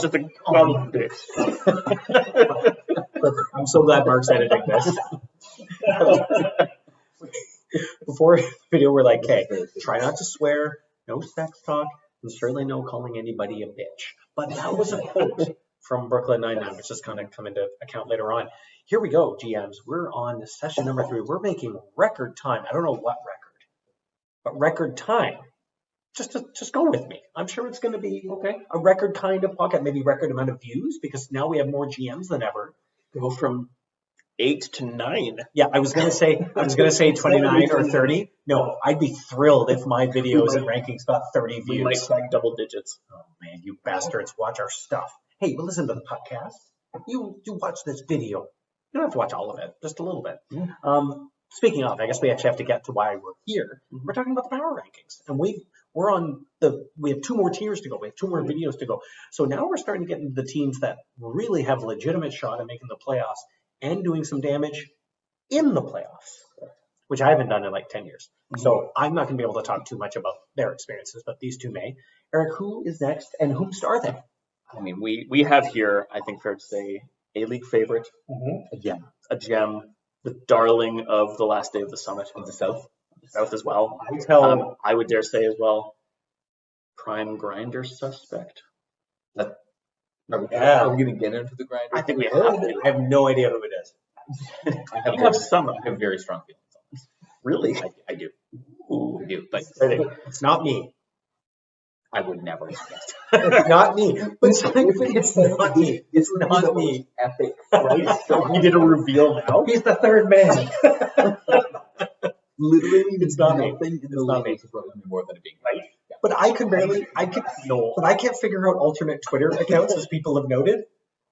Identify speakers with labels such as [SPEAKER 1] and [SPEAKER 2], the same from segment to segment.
[SPEAKER 1] Just a well bitch.
[SPEAKER 2] Perfect. I'm so glad Mark's editing this. Before the video, we're like, okay, try not to swear, no sex talk, and certainly no calling anybody a bitch. But that was a quote from Brooklyn Nine-Nine, which is going to come into account later on. Here we go, GMs. We're on session number 3. We're making record time. I don't know what record, but record time. Just go with me. I'm sure it's going to be a record kind of podcast, maybe record amount of views, because now we have more GMs than ever.
[SPEAKER 1] Go from 8 to 9.
[SPEAKER 2] Yeah, I was gonna say 29 or 30. No, I'd be thrilled if my videos and rankings got 30
[SPEAKER 1] We might
[SPEAKER 2] views.
[SPEAKER 1] crack double digits.
[SPEAKER 2] Oh man, you bastards! Watch our stuff. Hey, but listen to the podcast. You watch this video. You don't have to watch all of it, just a little bit. Speaking of, I guess we actually have to get to why we're here. We're talking about the power rankings, and we have 2 more tiers to go. We have 2 more videos to go. So now we're starting to get into the teams that really have a legitimate shot at making the playoffs and doing some damage in the playoffs, which I haven't done in like 10 years. So I'm not going to be able to talk too much about their experiences, but these 2 may. Eric, who is next, and whom are they?
[SPEAKER 1] I mean, we have here, I think fair to say, a league favorite, a gem, the darling of the last day of the summit of the South as well. I would dare say as well, prime grinder suspect.
[SPEAKER 3] Are we going to get into the grinder?
[SPEAKER 1] I think we have to.
[SPEAKER 2] I have no idea who it is.
[SPEAKER 3] I have very strong feelings on this.
[SPEAKER 1] Really?
[SPEAKER 3] I do.
[SPEAKER 1] Ooh,
[SPEAKER 3] I do. Like,
[SPEAKER 2] It's not me.
[SPEAKER 3] I would never suggest.
[SPEAKER 2] It's not me. But it's not me. It's not me.
[SPEAKER 3] Epic.
[SPEAKER 1] right? So we did a reveal now.
[SPEAKER 2] He's the 3rd man.
[SPEAKER 3] Literally,
[SPEAKER 2] It's not me.
[SPEAKER 3] nothing in the
[SPEAKER 2] It's not
[SPEAKER 3] league surprises me more than it being
[SPEAKER 1] Right?
[SPEAKER 2] But I can't figure out alternate Twitter accounts, as people have noted.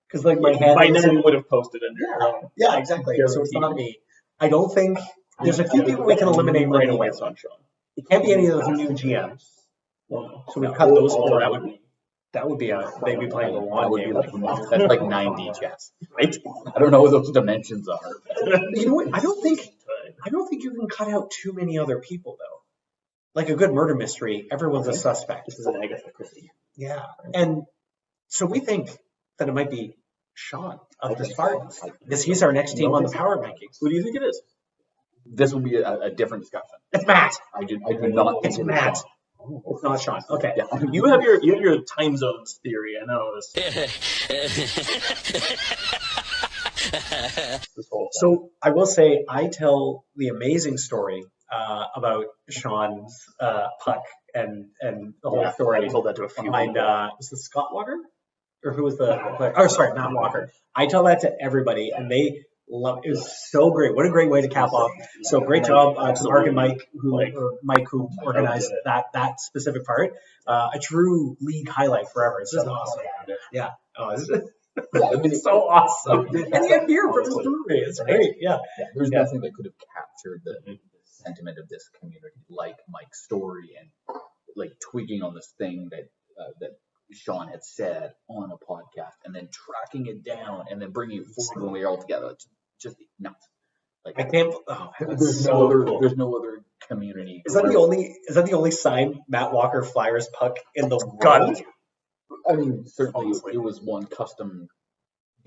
[SPEAKER 2] Because like my hand
[SPEAKER 1] By now you would have posted under.
[SPEAKER 2] Yeah, exactly. So it's not me. I don't think there's a few people we can eliminate right away.
[SPEAKER 1] On Sean.
[SPEAKER 2] It can't be any of the new GMs. So we've cut those 4 out. That would be they'd be playing the
[SPEAKER 3] That
[SPEAKER 2] long
[SPEAKER 3] would be
[SPEAKER 2] game.
[SPEAKER 3] like that's like 90 chess.
[SPEAKER 1] Right?
[SPEAKER 3] I don't know what those dimensions are.
[SPEAKER 2] You know what? I don't think you can cut out too many other people though. Like a good murder mystery, everyone's a suspect.
[SPEAKER 1] This is an Agatha Christie.
[SPEAKER 2] Yeah, and so we think that it might be Sean of the Spartans, because he's our next team on the power rankings.
[SPEAKER 1] Who do you think it is?
[SPEAKER 3] This will be a different discussion.
[SPEAKER 2] It's Matt.
[SPEAKER 3] I do not think
[SPEAKER 2] It's Matt.
[SPEAKER 3] Sean.
[SPEAKER 2] It's not Sean. Okay.
[SPEAKER 3] Yeah.
[SPEAKER 1] You have your time zones theory. I know this. This whole thing.
[SPEAKER 2] So I will say, I tell the amazing story about Sean's puck and the whole story.
[SPEAKER 1] I told that to a few
[SPEAKER 2] behind,
[SPEAKER 1] people.
[SPEAKER 2] was it Scott Walker? Or who was the player? Oh, sorry, Matt Walker. I tell that to everybody, and they love it. It was so great. What a great way to cap off. So great job to Mark and Mike who organized that specific part. A true league highlight forever. It's just awesome. Yeah. Oh, it's so awesome. And you get beer from this brewery. It's great. Yeah.
[SPEAKER 3] There's nothing that could have captured the sentiment of this community like Mike's story and like tweaking on this thing that Sean had said on a podcast, and then tracking it down and then bringing it forward when we are all together. It's just nuts. Like
[SPEAKER 2] I can't. Oh,
[SPEAKER 3] there's no other community.
[SPEAKER 2] Is that the only signed Matt Walker Flyers puck in the world?
[SPEAKER 3] I mean, certainly it was one custom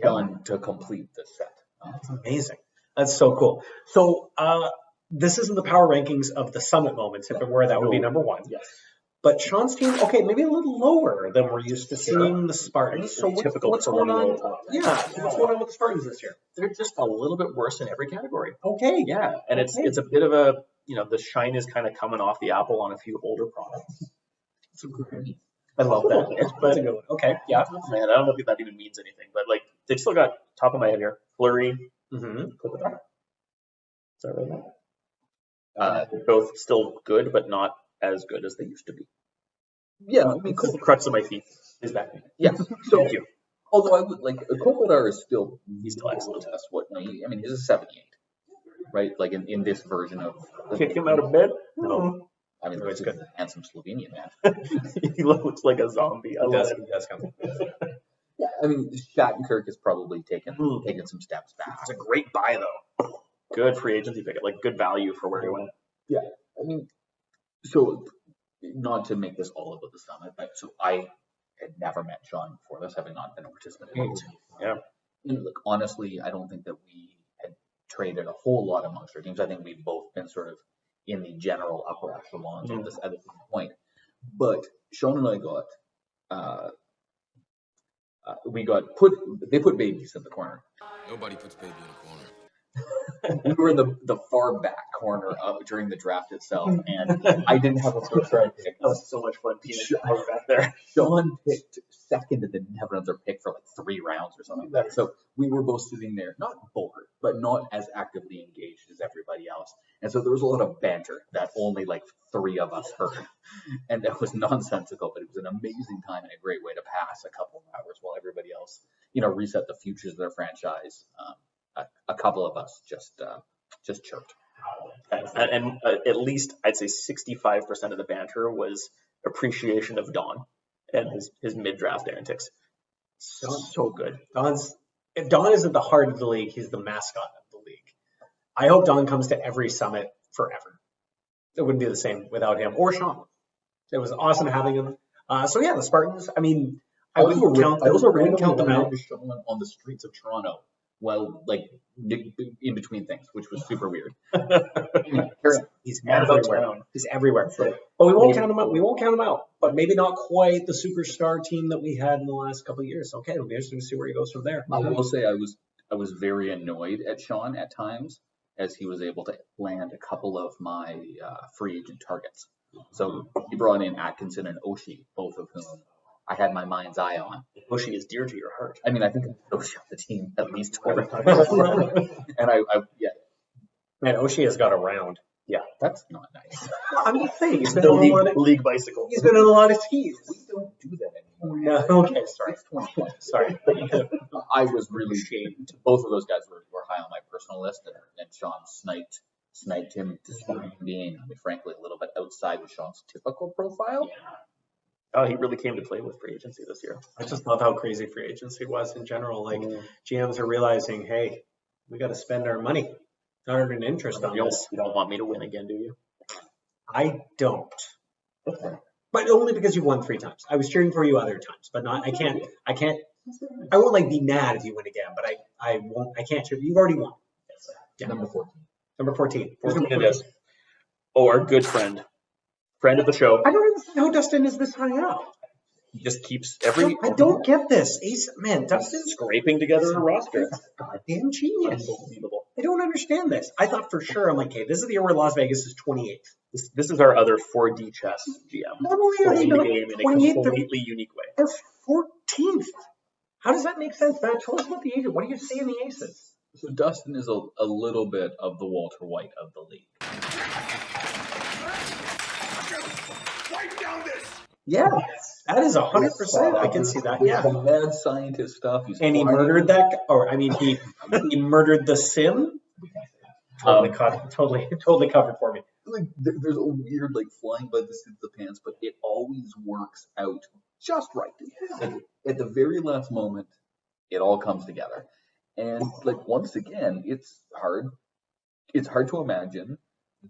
[SPEAKER 3] done to complete the set.
[SPEAKER 2] That's amazing. That's so cool. So this isn't the power rankings of the summit moments. If it were, that would be number 1.
[SPEAKER 1] Yes.
[SPEAKER 2] But Sean's team, okay, maybe a little lower than we're used to seeing the Spartans. So what's going on? Yeah, what's going on with the Spartans this year?
[SPEAKER 1] They're just a little bit worse in every category.
[SPEAKER 2] Okay.
[SPEAKER 1] Yeah, and it's a bit of a, the shine is kind of coming off the apple on a few older products.
[SPEAKER 2] It's great. I love that. That's a good one. Okay, yeah.
[SPEAKER 1] Man, I don't know if that even means anything, but like they've still got top of my head here, Fleury, Kopitar. Is that right? They're both still good, but not as good as they used to be.
[SPEAKER 3] Yeah, I mean,
[SPEAKER 1] The crux of my feet is back.
[SPEAKER 3] yeah. So,
[SPEAKER 1] Thank you.
[SPEAKER 3] although I would like Kopitar is still
[SPEAKER 1] He's still excellent.
[SPEAKER 3] That's what I mean. He's a 78, right? Like in this version of
[SPEAKER 1] Kick him out of bed? No.
[SPEAKER 3] I mean,
[SPEAKER 2] It's
[SPEAKER 3] he's
[SPEAKER 2] good.
[SPEAKER 3] a handsome Slovenian man.
[SPEAKER 1] He looks like a zombie. I love it.
[SPEAKER 2] He does come.
[SPEAKER 3] Yeah, I mean, Shattenkirk has probably taken some steps back.
[SPEAKER 1] It's a great buy though. Good free agency pick, like good value for where he went.
[SPEAKER 3] Yeah, I mean, so not to make this all about the summit, but so I had never met Sean before this, having not been a participant in it.
[SPEAKER 1] Yeah.
[SPEAKER 3] And look, honestly, I don't think that we had traded a whole lot amongst our teams. I think we've both been sort of in the general upper echelons at this point. But Sean and I got they put babies in the corner.
[SPEAKER 4] Nobody puts baby in a corner.
[SPEAKER 3] We were in the far back corner during the draft itself, and I didn't have a first round pick.
[SPEAKER 1] That was so much fun. Peanut back there.
[SPEAKER 3] Sean picked second and didn't have another pick for like 3 rounds or something like that. So we were both sitting there, not bored, but not as actively engaged as everybody else. And so there was a lot of banter that only like 3 of us heard. And that was nonsensical, but it was an amazing time and a great way to pass a couple of hours while everybody else, reset the futures of their franchise. A couple of us just chirped.
[SPEAKER 1] And at least I'd say 65% of the banter was appreciation of Don and his mid-draft antics. So good.
[SPEAKER 2] If Don is at the heart of the league, he's the mascot of the league. I hope Don comes to every summit forever. It wouldn't be the same without him or Sean. It was awesome having him. So yeah, the Spartans. I mean, I wouldn't count them out.
[SPEAKER 3] Sean on the streets of Toronto. Well, like in between things, which was super weird.
[SPEAKER 2] He's everywhere. He's everywhere. But we won't count him out. We won't count him out. But maybe not quite the superstar team that we had in the last couple of years. Okay, it'll be interesting to see where he goes from there.
[SPEAKER 3] I will say I was very annoyed at Sean at times, as he was able to land a couple of my free agent targets. So he brought in Atkinson and Oshie, both of whom I had my mind's eye on.
[SPEAKER 1] Oshie is dear to your heart.
[SPEAKER 3] I mean, I think Oshie on the team at least 20 times. And
[SPEAKER 2] Man, Oshie has got around.
[SPEAKER 3] Yeah, that's not nice.
[SPEAKER 2] I'm just saying, he's been
[SPEAKER 1] The
[SPEAKER 2] on a lot of
[SPEAKER 1] league bicycle.
[SPEAKER 2] He's been on a lot of teams.
[SPEAKER 3] We don't do that anymore.
[SPEAKER 2] No, okay, sorry.
[SPEAKER 3] It's 2020.
[SPEAKER 2] Sorry.
[SPEAKER 3] I was really ashamed. Both of those guys were high on my personal list, and Sean sniped him despite being, frankly, a little bit outside of Sean's typical profile.
[SPEAKER 1] Yeah. Oh, he really came to play with free agency this year.
[SPEAKER 2] I just love how crazy free agency was in general. Like GMs are realizing, hey, we got to spend our money, not earn interest on this.
[SPEAKER 1] You don't want me to win again, do you?
[SPEAKER 2] I don't. But only because you won 3 times. I was cheering for you other times, but not. I can't. I won't like be mad if you win again, but I won't. I can't cheer. You've already won.
[SPEAKER 3] Yeah. Number 14.
[SPEAKER 2] Number 14.
[SPEAKER 1] 14 it is. Oh, our good friend of the show.
[SPEAKER 2] I don't understand how Dustin is this high up.
[SPEAKER 1] He just keeps
[SPEAKER 2] I don't get this. Man, Dustin's
[SPEAKER 1] scraping together a roster.
[SPEAKER 2] goddamn genius.
[SPEAKER 1] Unbelievable.
[SPEAKER 2] I don't understand this. I thought for sure, I'm like, okay, this is the year where Las Vegas is 28th.
[SPEAKER 1] This is our other 4D chess GM.
[SPEAKER 2] Not only are they
[SPEAKER 1] Playing the
[SPEAKER 2] not
[SPEAKER 1] game in a
[SPEAKER 2] 28th,
[SPEAKER 1] completely unique way.
[SPEAKER 2] they're 14th. How does that make sense, Matt? Tell us about the aces. What do you see in the aces?
[SPEAKER 3] So Dustin is a little bit of the Walter White of the league.
[SPEAKER 2] Yeah, that is 100%. I can see that. Yeah.
[SPEAKER 3] The mad scientist stuff.
[SPEAKER 2] And he murdered that, he murdered the sim. Totally covered for me.
[SPEAKER 3] Like there's a weird flying by the seat of the pants, but it always works out just right. At the very last moment, it all comes together. And once again, it's hard to imagine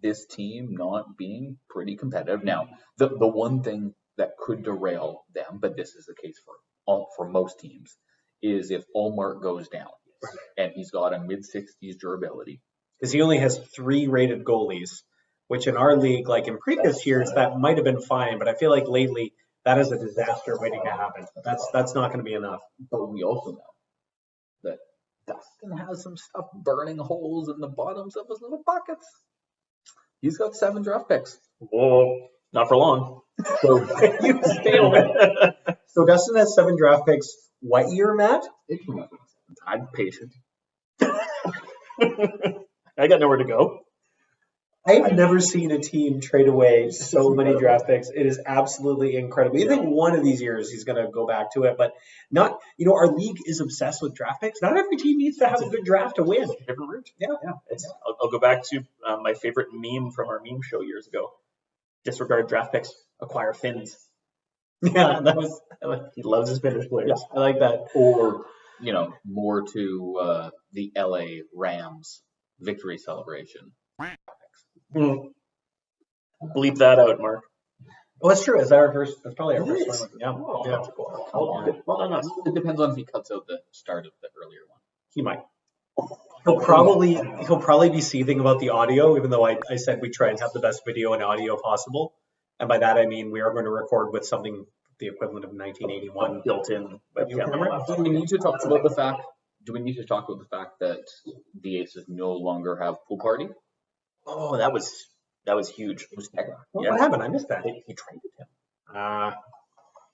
[SPEAKER 3] this team not being pretty competitive. Now, the one thing that could derail them, but this is the case for most teams, is if Allmark goes down and he's got a mid-60s durability.
[SPEAKER 2] Because he only has 3 rated goalies, which in our league, like in previous years, that might have been fine. But I feel like lately that is a disaster waiting to happen. That's not going to be enough.
[SPEAKER 3] But we also know that Dustin has some stuff burning holes in the bottoms of his little pockets. He's got 7 draft picks.
[SPEAKER 1] Whoa, not for long.
[SPEAKER 2] So So Dustin has 7 draft picks. What year, Matt?
[SPEAKER 1] I'm patient. I got nowhere to go.
[SPEAKER 2] I've never seen a team trade away so many draft picks. It is absolutely incredible. You think one of these years he's going to go back to it, but not, our league is obsessed with draft picks. Not every team needs to have a good draft to win.
[SPEAKER 1] Different route.
[SPEAKER 2] Yeah.
[SPEAKER 1] I'll go back to my favorite meme from our meme show years ago. Disregard draft picks, acquire Finns.
[SPEAKER 2] Yeah,
[SPEAKER 1] he loves his Finnish players.
[SPEAKER 2] Yeah, I like that.
[SPEAKER 3] Or, more to the LA Rams victory celebration.
[SPEAKER 1] Bleep that out, Mark.
[SPEAKER 2] Oh, that's true. Is that our first? That's probably our
[SPEAKER 1] It
[SPEAKER 2] first
[SPEAKER 1] is.
[SPEAKER 2] one. Yeah.
[SPEAKER 3] Oh,
[SPEAKER 2] Yeah.
[SPEAKER 3] that's cool.
[SPEAKER 1] Well done, us.
[SPEAKER 3] It depends on if he cuts out the start of the earlier one.
[SPEAKER 2] He might. He'll probably be seething about the audio, even though I said we try and have the best video and audio possible. And by that I mean we are going to record with something the equivalent of 1981
[SPEAKER 1] Built-in webcam.
[SPEAKER 2] camera.
[SPEAKER 3] Do we need to talk about the fact? Do we need to talk about the fact that the Aces no longer have pool party?
[SPEAKER 1] Oh, that was huge.
[SPEAKER 2] What happened? I missed that.
[SPEAKER 1] He traded him.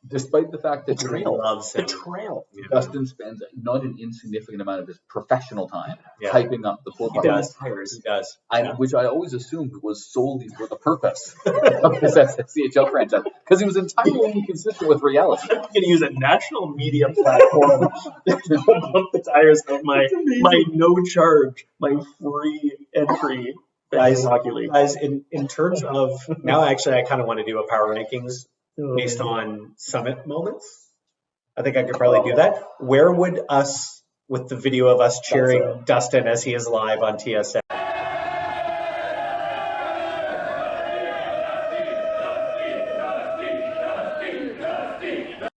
[SPEAKER 3] Despite the fact that
[SPEAKER 2] He loves him.
[SPEAKER 1] Betrayal.
[SPEAKER 3] Dustin spends not an insignificant amount of his professional time
[SPEAKER 2] Yeah.
[SPEAKER 3] typing up the pool
[SPEAKER 2] He
[SPEAKER 3] party,
[SPEAKER 2] does.
[SPEAKER 1] Tires.
[SPEAKER 2] He does.
[SPEAKER 3] which I always assumed was solely for the purpose of his CHL franchise, because he was entirely inconsistent with reality.
[SPEAKER 1] I'm going to use a national media platform to bump the tires of my no charge, my free entry
[SPEAKER 2] Guys,
[SPEAKER 1] hockey league.
[SPEAKER 2] Guys, in terms of now, actually, I kind of want to do a power rankings based on summit moments. I think I could probably do that. Where would us, with the video of us cheering Dustin as he is live on TSN?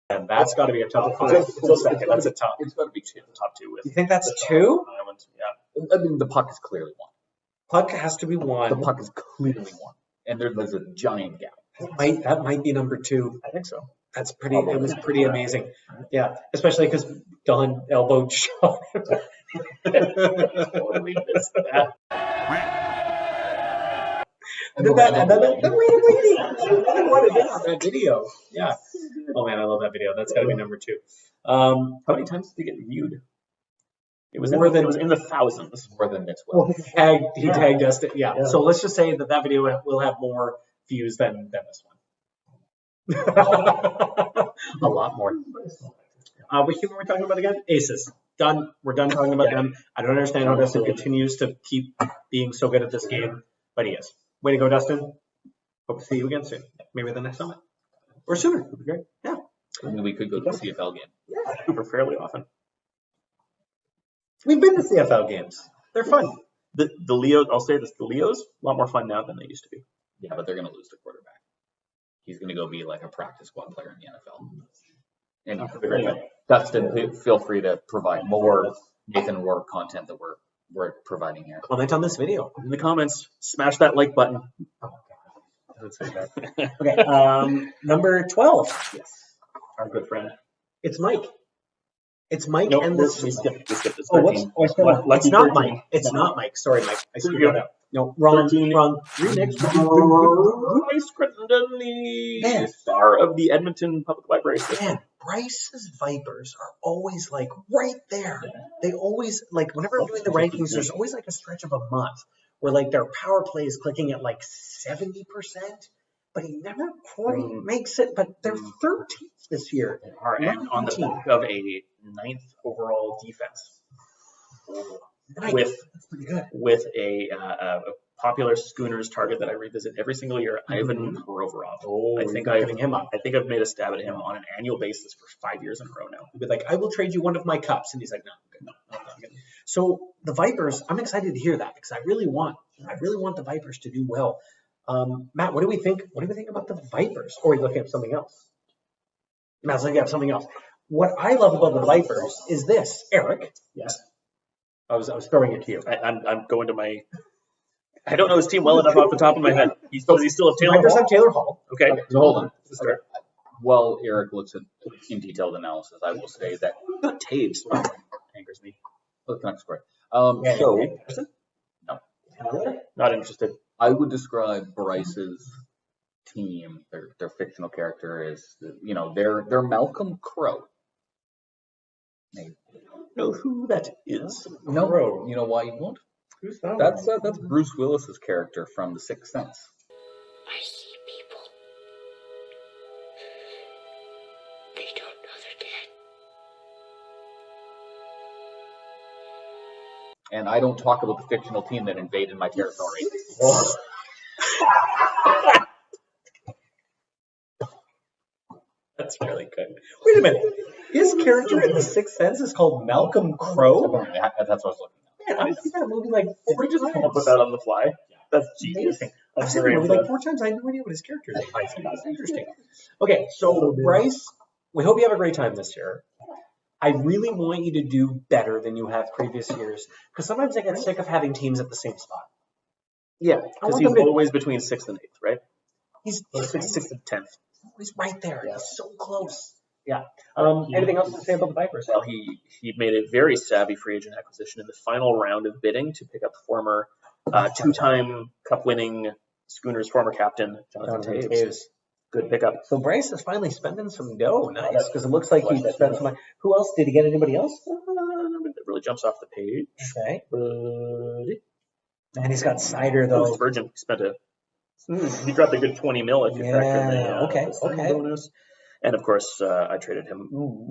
[SPEAKER 2] And that's got to be a top five. That's a top.
[SPEAKER 3] It's got to be two.
[SPEAKER 1] Top two with
[SPEAKER 2] You think that's two?
[SPEAKER 1] Island. Yeah.
[SPEAKER 3] I mean, the puck is clearly one.
[SPEAKER 2] Puck has to be
[SPEAKER 3] The
[SPEAKER 2] one.
[SPEAKER 3] puck is clearly one, and there's a giant gap.
[SPEAKER 2] That might be number two.
[SPEAKER 1] I think so.
[SPEAKER 2] That's pretty. It was pretty amazing. Yeah, especially because Don elbowed Sean.
[SPEAKER 1] Totally missed that.
[SPEAKER 2] And then what it is on that video. Yeah. Oh man, I love that video. That's got to be number two.
[SPEAKER 1] How many times did it get viewed? It was
[SPEAKER 2] More than-
[SPEAKER 1] it was in the thousands.
[SPEAKER 3] More than this
[SPEAKER 2] Well,
[SPEAKER 3] one.
[SPEAKER 2] he tagged us. Yeah. So let's just say that video will have more views than this one. A lot more. Which team were we talking about again? Aces. Done. We're done talking about them. I don't understand how Dustin continues to keep being so good at this game, but he is. Way to go, Dustin. Hope to see you again soon. Maybe the next summit. Or sooner. Would be great. Yeah.
[SPEAKER 3] I mean, we could go to the CFL game.
[SPEAKER 1] Super fairly often.
[SPEAKER 2] We've been to CFL games. They're fun.
[SPEAKER 1] The Leos, I'll say this, the Leos, a lot more fun now than they used to be.
[SPEAKER 3] Yeah, but they're going to lose the quarterback. He's going to go be like a practice squad player in the NFL. And Dustin, feel free to provide more Nathan Rourke content that we're providing here.
[SPEAKER 2] Comment on this video.
[SPEAKER 1] In the comments, smash that like button.
[SPEAKER 2] Okay. Number 12.
[SPEAKER 1] Yes. Our good friend.
[SPEAKER 2] It's Mike. It's Mike
[SPEAKER 1] Nope,
[SPEAKER 2] and this.
[SPEAKER 1] we skipped this.
[SPEAKER 2] Oh, what's?
[SPEAKER 1] 13.
[SPEAKER 2] Oh, I skipped one.
[SPEAKER 1] Lucky
[SPEAKER 2] It's not
[SPEAKER 1] 13.
[SPEAKER 2] Mike. It's not Mike. Sorry, Mike. I screwed
[SPEAKER 1] you
[SPEAKER 2] that up. No, wrong.
[SPEAKER 1] 13.
[SPEAKER 2] Wrong. Remix.
[SPEAKER 1] Bryce Crittenden, the
[SPEAKER 2] Man.
[SPEAKER 1] star of the Edmonton Public Library system.
[SPEAKER 2] Man, Bryce's Vipers are always like right there. They always like whenever I'm doing the rankings, there's always like a stretch of a month where like their power play is clicking at like 70%, but he never quite makes it. But they're 13th this year.
[SPEAKER 1] Are and on the back of a 9th overall defense.
[SPEAKER 2] Nice. That's pretty good.
[SPEAKER 1] With a popular Schooners target that I revisit every single year, Ivan Provorov.
[SPEAKER 2] Oh,
[SPEAKER 1] I think
[SPEAKER 2] you're giving him up.
[SPEAKER 1] I think I've made a stab at him on an annual basis for 5 years in a row now.
[SPEAKER 2] He'd be like, I will trade you one of my cups. And he's like, no, I'm not good. So the Vipers, I'm excited to hear that because I really want the Vipers to do well. Matt, what do we think? What do we think about the Vipers? Or are you looking at something else? Matt's looking at something else. What I love about the Vipers is this, Eric.
[SPEAKER 1] Yes.
[SPEAKER 2] I was throwing it to you.
[SPEAKER 1] I'm going to my. I don't know his team well enough off the top of my head. Does he still have Taylor
[SPEAKER 2] Vipers
[SPEAKER 1] Hall?
[SPEAKER 2] have Taylor Hall.
[SPEAKER 1] Okay.
[SPEAKER 3] So hold on.
[SPEAKER 1] Okay.
[SPEAKER 3] While Eric looks at in detailed analysis, I will say that
[SPEAKER 1] Not Taves. Angers me.
[SPEAKER 3] look, next story.
[SPEAKER 2] Yeah,
[SPEAKER 3] So
[SPEAKER 1] Not interested.
[SPEAKER 3] I would describe Bryce's team, their fictional character is, they're Malcolm Crowe.
[SPEAKER 1] Know who that is?
[SPEAKER 3] No, you know why you won't?
[SPEAKER 2] Who's that?
[SPEAKER 3] That's Bruce Willis's character from The Sixth Sense.
[SPEAKER 5] I see people. They don't know they're dead.
[SPEAKER 3] And I don't talk about the fictional team that invaded my territory.
[SPEAKER 2] That's really good. Wait a minute. His character in The Sixth Sense is called Malcolm Crowe?
[SPEAKER 3] That's what I was looking at.
[SPEAKER 2] Man, I've seen that movie like
[SPEAKER 1] Did we
[SPEAKER 2] 40
[SPEAKER 1] just come up
[SPEAKER 2] times.
[SPEAKER 1] with that on the fly? That's genius.
[SPEAKER 2] Amazing. I've seen the movie like 4 times. I had no idea what his character is. That's interesting. Okay, so Bryce, we hope you have a great time this year. I really want you to do better than you have previous years, because sometimes I get sick of having teams at the same spot.
[SPEAKER 1] Yeah,
[SPEAKER 2] I
[SPEAKER 1] because
[SPEAKER 2] want
[SPEAKER 1] he's
[SPEAKER 2] them to-
[SPEAKER 1] always between 6th and 8th, right?
[SPEAKER 2] He's
[SPEAKER 1] Or 6th and 10th.
[SPEAKER 2] He's right there.
[SPEAKER 1] Yeah.
[SPEAKER 2] He's so close. Yeah. Anything else to say about the Vipers?
[SPEAKER 1] Well, he made a very savvy free agent acquisition in the final round of bidding to pick up former 2-time Cup-winning Schooners former captain Jonathan Taves. Good pickup.
[SPEAKER 2] So Bryce is finally spending some dough. Nice, because it looks like he spent some money. Who else? Did he get anybody else?
[SPEAKER 1] That really jumps off the page.
[SPEAKER 2] Okay.
[SPEAKER 1] But
[SPEAKER 2] And he's got Cider,
[SPEAKER 1] that was
[SPEAKER 2] though.
[SPEAKER 1] Virgin spent he dropped a good 20 mil if you factor in
[SPEAKER 2] Yeah,
[SPEAKER 1] the signing bonus. And of course, I traded him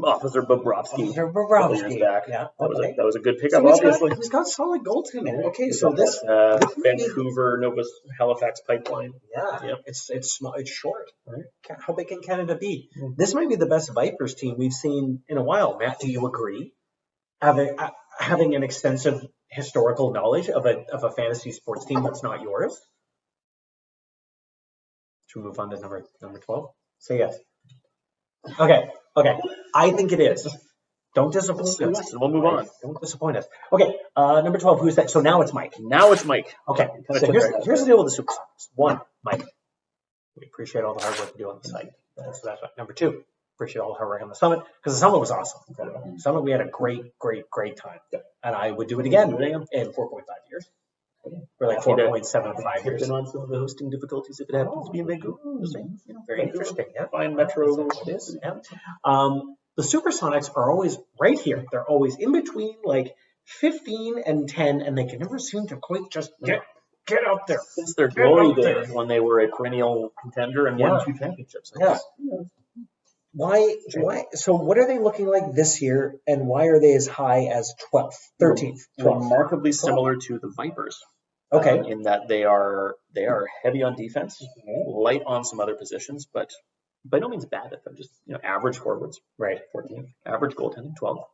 [SPEAKER 1] Officer Bobrovsky.
[SPEAKER 2] Officer
[SPEAKER 1] a couple years
[SPEAKER 2] Bobrovsky.
[SPEAKER 1] back.
[SPEAKER 2] Yeah,
[SPEAKER 1] That was a good
[SPEAKER 2] So
[SPEAKER 1] pickup,
[SPEAKER 2] he's
[SPEAKER 1] obviously.
[SPEAKER 2] got solid goaltending. Okay, so
[SPEAKER 1] Got
[SPEAKER 2] this,
[SPEAKER 1] that, Vancouver, Nova Halifax pipeline.
[SPEAKER 2] yeah,
[SPEAKER 1] Yep.
[SPEAKER 2] it's small, it's short.
[SPEAKER 1] Right.
[SPEAKER 2] How big can Canada be? This might be the best Vipers team we've seen in a while. Matt, do you agree? Having an extensive historical knowledge of a fantasy sports team that's not yours. Should we move on to number 12? Say yes. Okay. I think it is. Don't disappoint us.
[SPEAKER 1] Yes, and we'll move on.
[SPEAKER 2] Don't disappoint us. Okay, number 12, who's that? So now it's Mike.
[SPEAKER 1] Now it's Mike.
[SPEAKER 2] Okay,
[SPEAKER 1] Kinda
[SPEAKER 2] so
[SPEAKER 1] took that.
[SPEAKER 2] here's the deal with the Supersonics. 1, Mike. We appreciate all the hard work you do on the site. So that's right. Number 2, appreciate all the hard work on the summit, because the summit was awesome. Summit, we had a great time. And I would do it again in 4.5 years. Or like 4.75 years.
[SPEAKER 1] Been on some of the hosting difficulties if it happens to be in Vancouver.
[SPEAKER 2] Very interesting. Yeah.
[SPEAKER 1] Fine metro.
[SPEAKER 2] It is. Yeah. The Supersonics are always right here. They're always in between like 15 and 10, and they can never seem to quite just get out there.
[SPEAKER 1] Since their
[SPEAKER 2] Get
[SPEAKER 1] glory
[SPEAKER 2] out there.
[SPEAKER 1] days when they were a perennial contender and
[SPEAKER 2] Yeah.
[SPEAKER 1] won 2 championships.
[SPEAKER 2] Yeah. Why? So what are they looking like this year, and why are they as high as 12th, 13th, 12th?
[SPEAKER 1] Remarkably similar to the Vipers.
[SPEAKER 2] Okay.
[SPEAKER 1] In that they are heavy on defense, light on some other positions, but by no means bad at them. Just average forwards,
[SPEAKER 2] Right.
[SPEAKER 1] 14th. Average goaltending, 12th.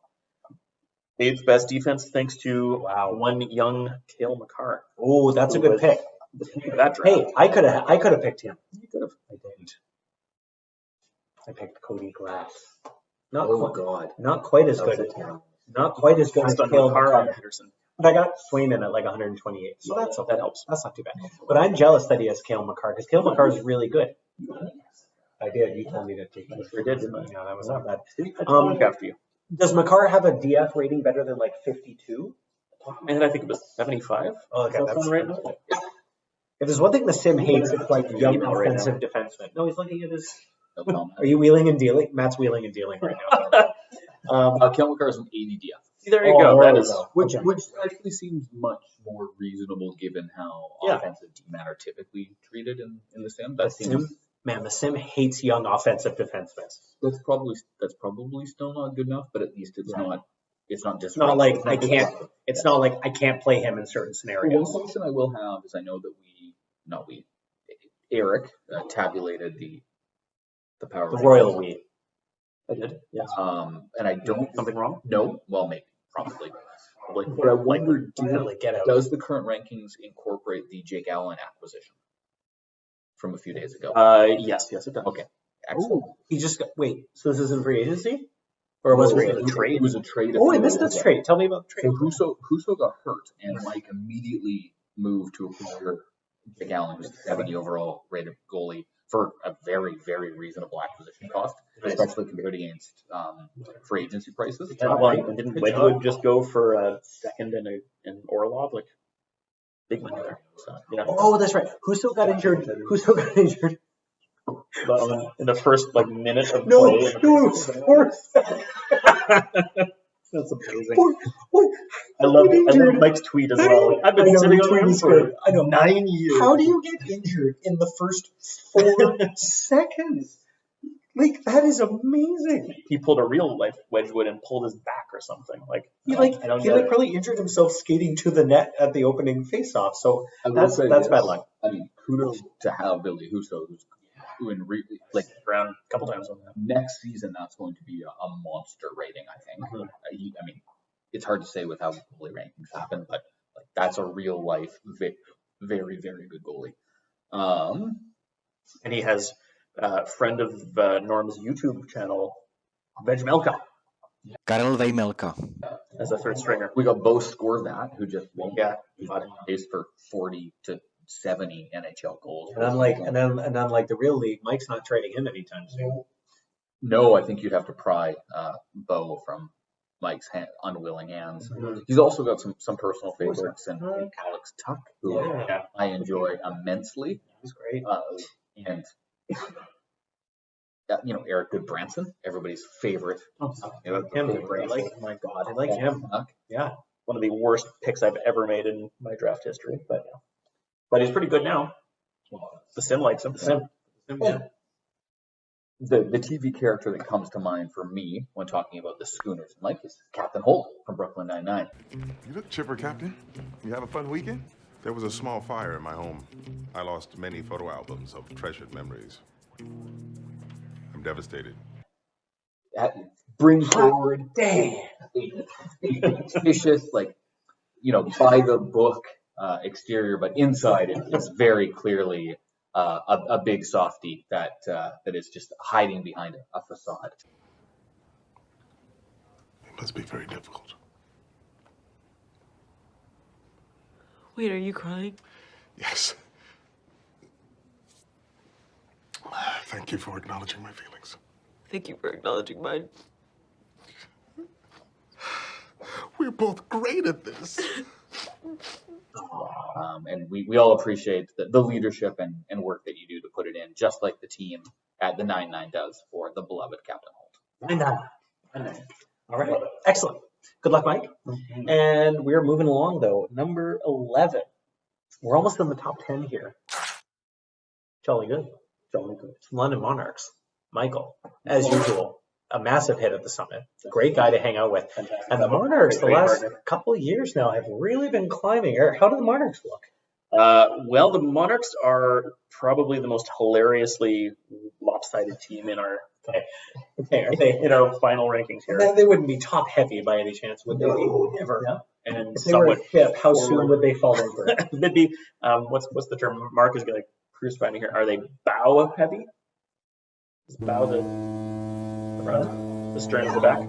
[SPEAKER 1] 8th best defense thanks to one young Cale Makar.
[SPEAKER 2] Oh, that's a good pick.
[SPEAKER 1] That draft.
[SPEAKER 2] Hey, I could have picked him.
[SPEAKER 1] You could have.
[SPEAKER 2] I didn't. I picked Cody Glass. Not
[SPEAKER 3] Oh
[SPEAKER 2] quite,
[SPEAKER 3] God.
[SPEAKER 2] not quite as good. Not quite as good as
[SPEAKER 1] Passed on
[SPEAKER 2] Cale
[SPEAKER 1] Makar
[SPEAKER 2] Makar.
[SPEAKER 1] and Henderson.
[SPEAKER 2] But I got Swayman at like 128, so that
[SPEAKER 1] helps.
[SPEAKER 2] That's not too bad. But I'm jealous that he has Cale Makar, because Cale Makar is really good. I did. You told me to take him.
[SPEAKER 1] Sure did, didn't I?
[SPEAKER 2] Yeah, that was not bad.
[SPEAKER 1] I look after you.
[SPEAKER 2] Does Makar have a DF rating better than like 52?
[SPEAKER 1] And I think it was 75.
[SPEAKER 2] Oh, okay,
[SPEAKER 1] That's
[SPEAKER 2] that's
[SPEAKER 1] right now.
[SPEAKER 2] If there's one thing the sim hates, it's like young
[SPEAKER 1] Email right
[SPEAKER 2] offensive defensemen. No, he's looking at his.
[SPEAKER 3] No comment.
[SPEAKER 2] Are you wheeling and dealing? Matt's wheeling and dealing right now.
[SPEAKER 3] Kel McCarr is an 80 DF,
[SPEAKER 1] There you go. That
[SPEAKER 2] there
[SPEAKER 1] is.
[SPEAKER 2] we go.
[SPEAKER 3] which
[SPEAKER 2] Okay.
[SPEAKER 3] which actually seems much more reasonable given how
[SPEAKER 2] Yeah.
[SPEAKER 3] offensive D-men are typically treated in the sim.
[SPEAKER 2] The
[SPEAKER 3] That seems
[SPEAKER 2] Man, the sim hates young offensive defensemen.
[SPEAKER 3] that's probably still not good enough, but at least it's not
[SPEAKER 2] It's not like I can't. It's not like I can't play him in certain
[SPEAKER 3] One
[SPEAKER 2] scenarios.
[SPEAKER 3] solution I will have is I know that Eric tabulated the power.
[SPEAKER 2] The
[SPEAKER 3] rankings.
[SPEAKER 2] royal we.
[SPEAKER 1] I did. Yes.
[SPEAKER 3] And I don't
[SPEAKER 1] Something wrong?
[SPEAKER 3] know. Well, maybe probably. But I wonder,
[SPEAKER 2] Definitely get out.
[SPEAKER 3] does the current rankings incorporate the Jake Allen acquisition from a few days ago?
[SPEAKER 1] Yes, it does.
[SPEAKER 3] Okay. Excellent.
[SPEAKER 2] He just got, wait. So this isn't free agency, or was it?
[SPEAKER 3] It was a trade.
[SPEAKER 2] Oh, I missed this trade. Tell me about the trade.
[SPEAKER 3] So Husso got hurt, and Mike immediately moved to acquire Jake Allen, who's the 70 overall rated goalie, for a very, very reasonable acquisition cost, especially compared against free agency prices.
[SPEAKER 1] Didn't Wedgwood just go for a second and Orlov? Like, big money there. So, yeah.
[SPEAKER 2] Oh, that's right. Who still got injured?
[SPEAKER 1] But in the first minute of
[SPEAKER 2] No,
[SPEAKER 1] play.
[SPEAKER 2] no, it was worse.
[SPEAKER 1] That's amazing. I love Mike's tweet as well. Like, I've
[SPEAKER 2] I
[SPEAKER 1] been
[SPEAKER 2] know,
[SPEAKER 1] sitting
[SPEAKER 2] the
[SPEAKER 1] on
[SPEAKER 2] tweet
[SPEAKER 1] him
[SPEAKER 2] is
[SPEAKER 1] for
[SPEAKER 2] good. I know.
[SPEAKER 1] 9 years.
[SPEAKER 2] How do you get injured in the first 4 seconds? Like, that is amazing.
[SPEAKER 1] He pulled a real life Wedgwood and pulled his back or something. Like
[SPEAKER 2] He
[SPEAKER 1] I don't get it.
[SPEAKER 2] probably injured himself skating to the net at the opening faceoff. So
[SPEAKER 3] I will
[SPEAKER 2] that's
[SPEAKER 3] say
[SPEAKER 2] bad
[SPEAKER 3] this.
[SPEAKER 2] luck.
[SPEAKER 3] I mean, kudos to have Billy Husso, who
[SPEAKER 1] Around a couple times on that.
[SPEAKER 3] next season that's going to be a monster rating. I think. I mean, it's hard to say with how goalie rankings happen, but that's a real life, very, very good goalie.
[SPEAKER 1] And he has a friend of Norm's YouTube channel, Veg Melka,
[SPEAKER 6] Karel Vejmelka.
[SPEAKER 1] as a third stringer.
[SPEAKER 3] We got Bo Scorvat, who just won.
[SPEAKER 1] Yeah.
[SPEAKER 3] He's on pace for 40 to 70 NHL goals.
[SPEAKER 2] And unlike the real league, Mike's not trading him anytime soon.
[SPEAKER 3] No, I think you'd have to pry Bo from Mike's unwilling hands.
[SPEAKER 1] Mhm.
[SPEAKER 3] He's also got some personal favorites, and Alex Tuck, who
[SPEAKER 2] Yeah.
[SPEAKER 3] I enjoy immensely,
[SPEAKER 2] He's great.
[SPEAKER 3] and Eric Goodbranson, everybody's favorite.
[SPEAKER 2] Him, oh my God, I like him. Yeah.
[SPEAKER 1] One of the worst picks I've ever made in my draft history, but he's pretty good now. The Sim likes him.
[SPEAKER 2] Yeah.
[SPEAKER 3] The TV character that comes to mind for me when talking about the Schooners and Mike is Captain Holt from Brooklyn Nine-Nine.
[SPEAKER 7] You look chipper, Captain. You have a fun weekend? There was a small fire in my home. I lost many photo albums of treasured memories. I'm devastated.
[SPEAKER 3] That brings forward
[SPEAKER 2] Dang.
[SPEAKER 3] a suspicious, by the book exterior, but inside it's very clearly a big softie that is just hiding behind a facade.
[SPEAKER 7] It must be very difficult.
[SPEAKER 8] Wait, are you crying?
[SPEAKER 7] Yes. Thank you for acknowledging my feelings.
[SPEAKER 8] Thank you for acknowledging mine.
[SPEAKER 7] We're both great at this.
[SPEAKER 3] And we all appreciate the leadership and work that you do to put it in, just like the team at the 9-9 does for the beloved Captain Holt.
[SPEAKER 2] 9-9. All right. Excellent. Good luck, Mike. And we're moving along, though. Number 11. We're almost in the top 10 here. Jolly good. London Monarchs. Michael, as usual, a massive hit at the Summit. Great guy to hang out with. And the Monarchs, the last couple of years now, have really been climbing. Eric, how do the Monarchs look?
[SPEAKER 1] Well, the Monarchs are probably the most hilariously lopsided team in our final rankings here.
[SPEAKER 2] They wouldn't be top heavy by any chance, would they?
[SPEAKER 1] Never. And
[SPEAKER 2] If they were
[SPEAKER 1] somewhat
[SPEAKER 2] hip, how soon would they fall over?
[SPEAKER 1] they'd be what's the term? Mark is going to crucify me here. Are they bow heavy? Is bow the front? The stern is the back?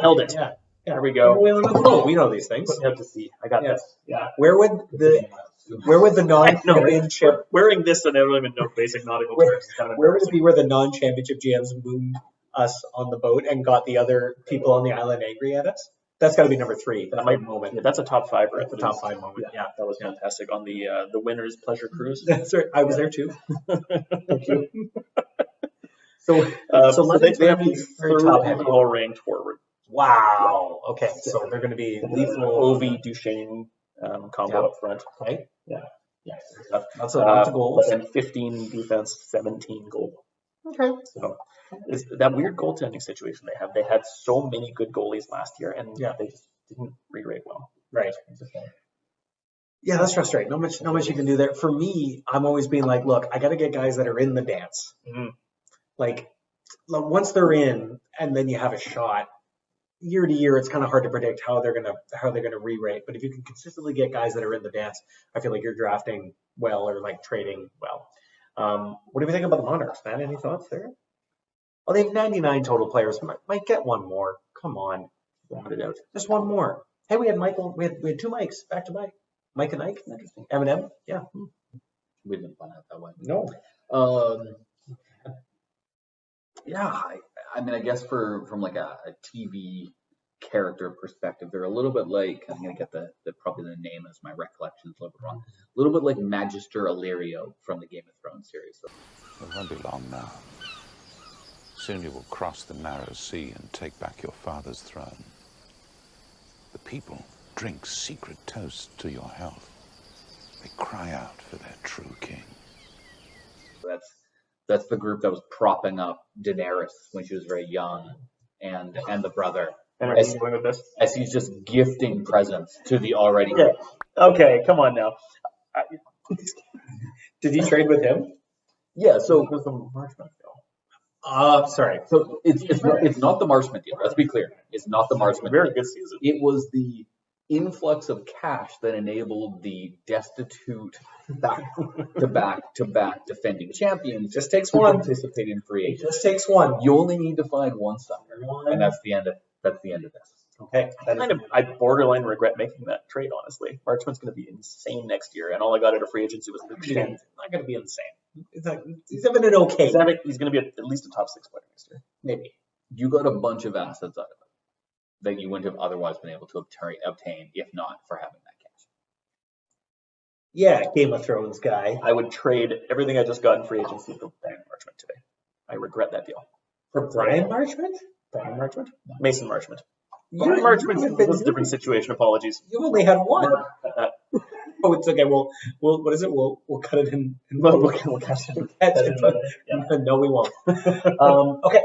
[SPEAKER 1] Held it.
[SPEAKER 2] Yeah.
[SPEAKER 1] There we go.
[SPEAKER 2] We know these things.
[SPEAKER 1] Put me out to sea. I got this. Yeah.
[SPEAKER 2] Where would the non-championship?
[SPEAKER 1] Wearing this and I don't even know basic nautical terms. Is kind of
[SPEAKER 2] Where would it be where the non-championship GMs mooned us on the boat and got the other people on the island angry at us? That's got to be number 3. That might moment.
[SPEAKER 1] Yeah, that's a top 5.
[SPEAKER 2] That's a top 5 moment. Yeah.
[SPEAKER 1] That was fantastic on the winner's pleasure cruise.
[SPEAKER 2] That's right. I was there too. Thank you. So
[SPEAKER 1] they have the
[SPEAKER 2] very
[SPEAKER 1] third
[SPEAKER 2] top heavy.
[SPEAKER 1] overall ranked forward.
[SPEAKER 2] Wow. Okay. So they're going to be lethal.
[SPEAKER 1] Ovi Duchesne combo up front.
[SPEAKER 2] Okay.
[SPEAKER 1] Yeah.
[SPEAKER 2] Lots of goals.
[SPEAKER 1] And 15 defense, 17 goal.
[SPEAKER 2] Okay.
[SPEAKER 1] So it's that weird goaltending situation they have. They had so many good goalies last year, and they just didn't re-rate well.
[SPEAKER 2] Right. Yeah, that's frustrating. Not much you can do there. For me, I'm always being like, look, I got to get guys that are in the dance.
[SPEAKER 1] Mm-hmm.
[SPEAKER 2] Like once they're in, and then you have a shot. Year to year, it's kind of hard to predict how they're gonna re-rate. But if you can consistently get guys that are in the dance, I feel like you're drafting well or like trading well. What do we think about the Monarchs, man? Any thoughts there? Oh, they have 99 total players. Might get one more. Come on, round it out. Just one more. Hey, we had Michael. We had 2 Mikes back to back. Mike and Ike. Interesting. Eminem. Yeah.
[SPEAKER 3] We didn't find out that way.
[SPEAKER 2] No.
[SPEAKER 3] Yeah, I mean, I guess from like a TV character perspective, they're a little bit like, I'm gonna get the probably the name as my recollection's a little bit wrong. A little bit like Magister Illyrio from the Game of Thrones series.
[SPEAKER 9] It won't be long now. Soon you will cross the narrow sea and take back your father's throne. The people drink secret toasts to your health. They cry out for their true king.
[SPEAKER 3] That's the group that was propping up Daenerys when she was very young, and the brother.
[SPEAKER 1] And are you going with this?
[SPEAKER 3] As he's just gifting presents to the already.
[SPEAKER 1] Yeah. Okay, come on now.
[SPEAKER 2] Did he trade with him?
[SPEAKER 3] Yeah. So
[SPEAKER 1] What was the Marshman deal?
[SPEAKER 2] Sorry.
[SPEAKER 3] So it's not the Marshman deal. Let's be clear. It's not the Marshman
[SPEAKER 1] Very
[SPEAKER 3] deal.
[SPEAKER 1] good season.
[SPEAKER 3] It was the influx of cash that enabled the destitute back-to-back defending champions
[SPEAKER 2] Just takes
[SPEAKER 3] to
[SPEAKER 2] one.
[SPEAKER 3] participate in free
[SPEAKER 2] It
[SPEAKER 3] agency.
[SPEAKER 2] just takes one.
[SPEAKER 3] You only need to find one sucker, and that's the end of this.
[SPEAKER 2] Okay.
[SPEAKER 1] I borderline regret making that trade, honestly. Marchment's going to be insane next year, and all I got at a free agency was Luke Shen.
[SPEAKER 2] He's not going to be insane. It's like, he's having an okay.
[SPEAKER 1] He's going to be at least a top 6 player next year.
[SPEAKER 2] Maybe.
[SPEAKER 3] You got a bunch of assets out of it that you wouldn't have otherwise been able to obtain if not for having that cash.
[SPEAKER 2] Yeah, Game of Thrones guy.
[SPEAKER 1] I would trade everything I just got in free agency for Brian Marchment today. I regret that deal.
[SPEAKER 2] For Brian Marchment?
[SPEAKER 1] Brian Marchment? Mason Marchment.
[SPEAKER 2] Brian
[SPEAKER 1] Marchment was a different situation. Apologies.
[SPEAKER 2] You've only had one.
[SPEAKER 1] Uh,
[SPEAKER 2] Oh, it's okay. We'll what is it? We'll cut it in.
[SPEAKER 1] we'll catch it.
[SPEAKER 2] No, we won't. Okay.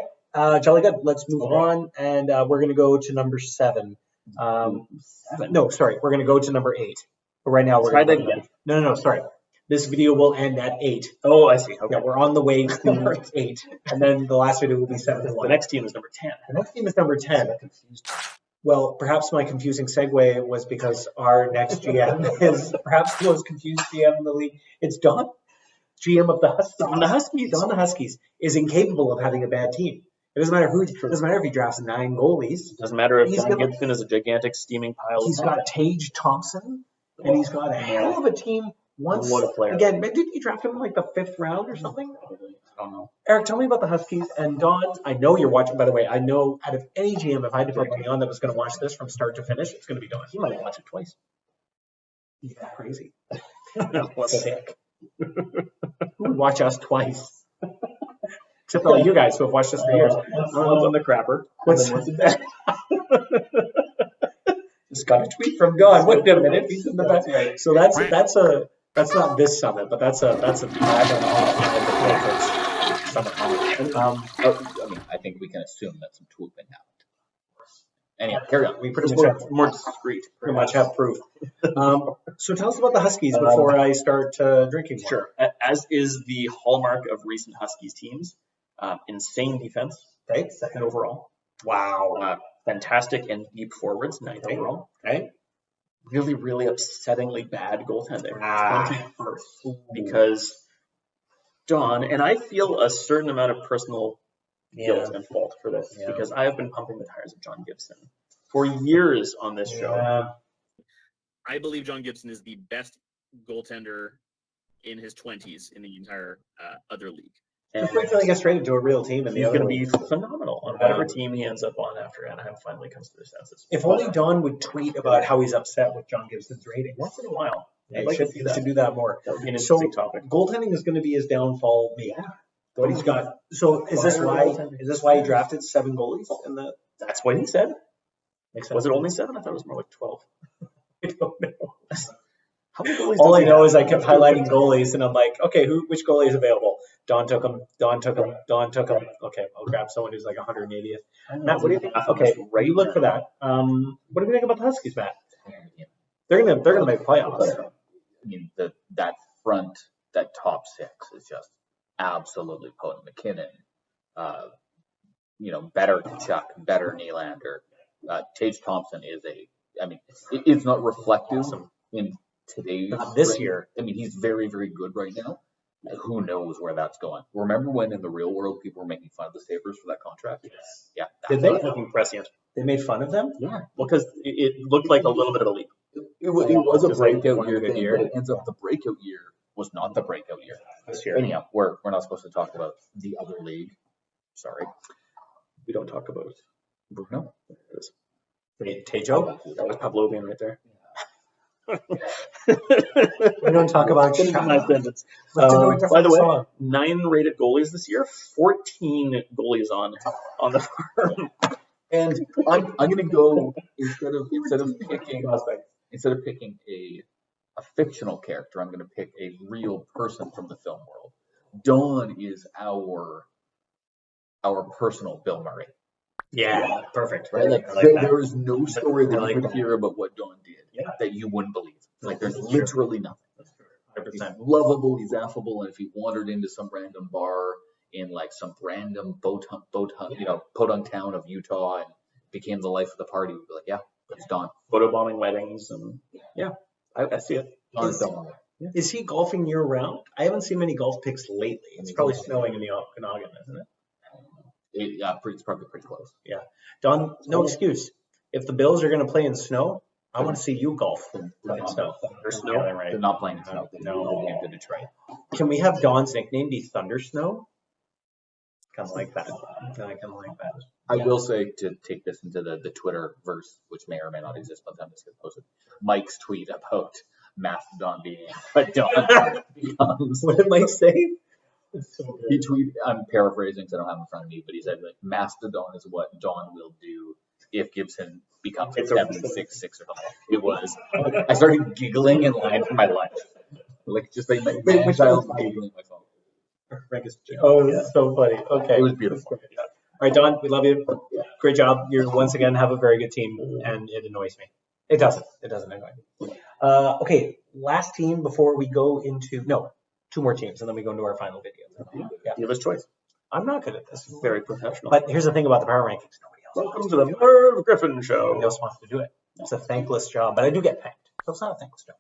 [SPEAKER 2] Jolly good. Let's move on, and we're gonna go to number 7. No, sorry, we're gonna go to number 8. But right now we're
[SPEAKER 1] Try
[SPEAKER 2] gonna
[SPEAKER 1] that again.
[SPEAKER 2] No, sorry. This video will end at 8.
[SPEAKER 1] Oh, I see. Okay.
[SPEAKER 2] Yeah, we're on the way to 8, and then the last video will be 7 to
[SPEAKER 1] The
[SPEAKER 2] 1.
[SPEAKER 1] next team is number 10.
[SPEAKER 2] The next team is number 10. Well, perhaps my confusing segue was because our next GM is perhaps the most confused GM in the league. It's Don, GM of the Huskies.
[SPEAKER 1] Don the Huskies.
[SPEAKER 2] Don the Huskies is incapable of having a bad team. It doesn't matter who. It doesn't matter if he drafts 9 goalies.
[SPEAKER 1] Doesn't matter if
[SPEAKER 2] He's
[SPEAKER 1] John
[SPEAKER 2] gonna-
[SPEAKER 1] Gibson is a gigantic steaming pile of
[SPEAKER 2] He's got Tage Thompson, and he's got a hell of a team. Once
[SPEAKER 1] What a player.
[SPEAKER 2] again, didn't you draft him in like the 5th round or something?
[SPEAKER 1] I don't know.
[SPEAKER 2] Eric, tell me about the Huskies. And Don, I know you're watching. By the way, I know out of any GM, if I had to put money on that was going to watch this from start to finish, it's going to be Don.
[SPEAKER 1] He might watch it twice.
[SPEAKER 2] He's that crazy.
[SPEAKER 1] Sick.
[SPEAKER 2] Who would watch us twice? Except all you guys who have watched us for years.
[SPEAKER 1] One's on the crapper.
[SPEAKER 2] What's
[SPEAKER 1] and then one's in bed.
[SPEAKER 2] Just got a tweet from God. Wait a minute, he's in the back. So that's not this summit, but that's a summit.
[SPEAKER 3] I think we can assume that some tweaking happened. Anyhow, carry on.
[SPEAKER 2] We pretty much have,
[SPEAKER 1] More discreet.
[SPEAKER 2] pretty much have proof. So tell us about the Huskies before I start drinking more.
[SPEAKER 1] Sure. As is the hallmark of recent Huskies teams, insane defense,
[SPEAKER 2] Okay.
[SPEAKER 1] 2nd overall.
[SPEAKER 2] Wow.
[SPEAKER 1] Fantastic and deep forwards, 9th overall.
[SPEAKER 2] Okay.
[SPEAKER 1] Really, really upsettingly bad goaltending.
[SPEAKER 2] Ah.
[SPEAKER 1] 21st. Because Don, and I feel a certain amount of personal guilt and fault for this,
[SPEAKER 2] Yeah.
[SPEAKER 1] because I have been pumping the tires of John Gibson for years on this show.
[SPEAKER 2] Yeah.
[SPEAKER 10] I believe John Gibson is the best goaltender in his 20s in the entire other league.
[SPEAKER 1] And
[SPEAKER 2] Just wait till he gets traded to a real team and
[SPEAKER 1] he's
[SPEAKER 2] the other
[SPEAKER 1] going to be
[SPEAKER 2] league.
[SPEAKER 1] phenomenal on whatever team he ends up on after Anaheim finally comes to their senses.
[SPEAKER 2] If only Don would tweet about how he's upset with John Gibson's rating.
[SPEAKER 1] Once in a while.
[SPEAKER 2] Yeah,
[SPEAKER 1] I'd like to see
[SPEAKER 2] he
[SPEAKER 1] that.
[SPEAKER 2] should do that more.
[SPEAKER 1] That would be an
[SPEAKER 2] So
[SPEAKER 1] interesting topic.
[SPEAKER 2] goaltending is going to be his downfall, maybe. But he's got. So is this why he drafted 7 goalies in the?
[SPEAKER 1] That's what he said.
[SPEAKER 2] Makes
[SPEAKER 1] Was
[SPEAKER 2] sense.
[SPEAKER 1] it only 7? I thought it was more like 12.
[SPEAKER 2] I don't know.
[SPEAKER 1] How many goalies
[SPEAKER 2] All
[SPEAKER 1] does
[SPEAKER 2] I
[SPEAKER 1] he
[SPEAKER 2] know
[SPEAKER 1] have?
[SPEAKER 2] is I kept highlighting goalies, and I'm like, okay, which goalie is available? Don took him. Don took him. Don took him. Okay, I'll grab someone who's like 180th. Matt, what do you think? Okay, you look for that. What do you think about the Huskies, Matt? They're gonna make playoffs.
[SPEAKER 3] I mean, that front, that top 6 is just absolutely potent. McKinnon, better Kachuk, better Nylander. Tage Thompson is it's not reflective in today's
[SPEAKER 2] Not this
[SPEAKER 3] rate.
[SPEAKER 2] year.
[SPEAKER 3] I mean, he's very, very good right now. Who knows where that's going? Remember when in the real world people were making fun of the Sabres for that contract?
[SPEAKER 1] Yes.
[SPEAKER 3] Yeah.
[SPEAKER 2] Did they?
[SPEAKER 1] Fucking prescient.
[SPEAKER 2] They made fun of them.
[SPEAKER 3] Yeah.
[SPEAKER 1] Well, because it looked like a little bit of a leap.
[SPEAKER 3] It was a
[SPEAKER 1] Just like
[SPEAKER 3] breakout
[SPEAKER 1] one
[SPEAKER 3] year
[SPEAKER 1] good
[SPEAKER 3] thing,
[SPEAKER 1] year.
[SPEAKER 3] but it ends up the breakout year was not the breakout year.
[SPEAKER 1] This year.
[SPEAKER 3] Anyhow, we're not supposed to talk about the other league. Sorry.
[SPEAKER 1] We don't talk about
[SPEAKER 3] Bruno.
[SPEAKER 2] Tejo.
[SPEAKER 1] That was Pavlovian right there.
[SPEAKER 2] We don't talk about.
[SPEAKER 1] Finish my sentence.
[SPEAKER 2] Let's do a
[SPEAKER 1] By
[SPEAKER 2] different
[SPEAKER 1] the way,
[SPEAKER 2] song.
[SPEAKER 1] 9 rated goalies this year, 14 goalies on the farm.
[SPEAKER 3] And I'm gonna go instead of picking a fictional character, I'm gonna pick a real person from the film world. Dawn is our personal Bill Murray.
[SPEAKER 2] Yeah, perfect.
[SPEAKER 3] Right? Like,
[SPEAKER 2] I like that.
[SPEAKER 3] there is no story that
[SPEAKER 2] I like
[SPEAKER 3] you could
[SPEAKER 2] that.
[SPEAKER 3] hear about what Dawn did that you wouldn't believe. Like there's literally nothing.
[SPEAKER 2] 100%.
[SPEAKER 3] He's lovable, he's affable, and if he wandered into some random bar in like some random podunk town of Utah and became the life of the party, we'd be like, yeah, It's Don.
[SPEAKER 1] photobombing weddings, and yeah, I see it.
[SPEAKER 3] Don is Don.
[SPEAKER 2] Is he golfing year round? I haven't seen many golf pics lately. It's probably snowing in the Okanagan, isn't it?
[SPEAKER 3] It's probably pretty close.
[SPEAKER 2] Don, no excuse. If the Bills are going to play in snow, I want to see you golf in snow.
[SPEAKER 1] There's
[SPEAKER 2] Yeah,
[SPEAKER 1] no.
[SPEAKER 2] right.
[SPEAKER 3] They're not playing in snow.
[SPEAKER 2] No.
[SPEAKER 3] They're moving to Detroit.
[SPEAKER 2] Can we have Don's nickname be Thunder Snow? Kind of like that. I kind of like that.
[SPEAKER 3] I will say, to take this into the Twitter verse, which may or may not exist by the time this gets posted, Mike's tweet about Mastodon being what Don becomes.
[SPEAKER 2] What did Mike say?
[SPEAKER 3] He tweeted, I'm paraphrasing because I don't have it in front of me, but he said, like, Mastodon is what Don will do if Gibson becomes
[SPEAKER 1] It's
[SPEAKER 3] a
[SPEAKER 1] a-
[SPEAKER 3] 76-6 or something. It was. I started giggling in line for my life. Like, just like, my child giggling my phone.
[SPEAKER 2] Oh, that's so funny. Okay.
[SPEAKER 3] It was beautiful.
[SPEAKER 2] All right, Don, we love you. Great job. You once again have a very good team, and it annoys me. It doesn't. It doesn't annoy me. Okay, last team before we go into two more teams, and then we go into our final video. Yeah,
[SPEAKER 1] Dealer's choice.
[SPEAKER 2] I'm not good at this.
[SPEAKER 1] Very professional.
[SPEAKER 2] But here's the thing about the power rankings: nobody else.
[SPEAKER 1] Welcome to the Merv Griffin Show.
[SPEAKER 2] Nobody else wants to do it. It's a thankless job, but I do get thanked, so it's not a thankless job.